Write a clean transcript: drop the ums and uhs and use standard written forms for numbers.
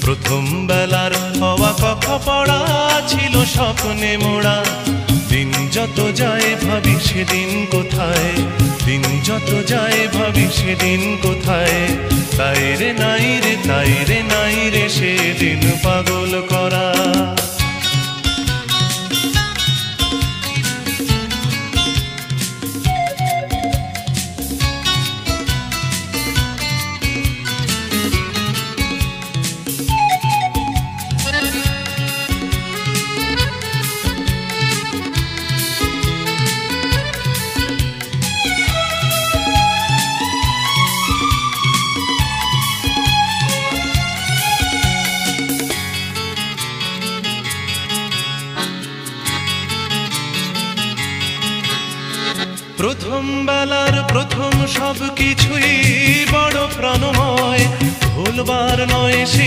প্রথম বেলার হওয়া কথা পড়া ছিল স্বপ্নে মোড়া। দিন যত যায় ভাবি সেদিন কোথায়, দিন যত যায় ভাবি সেদিন কোথায়। তাই রে নাই রে, তাই রে নাই রে সেদিন পাগল করা। প্রথম বেলার প্রথম সব কিছুই বড় প্রাণময়, ভুলবার নয় সেই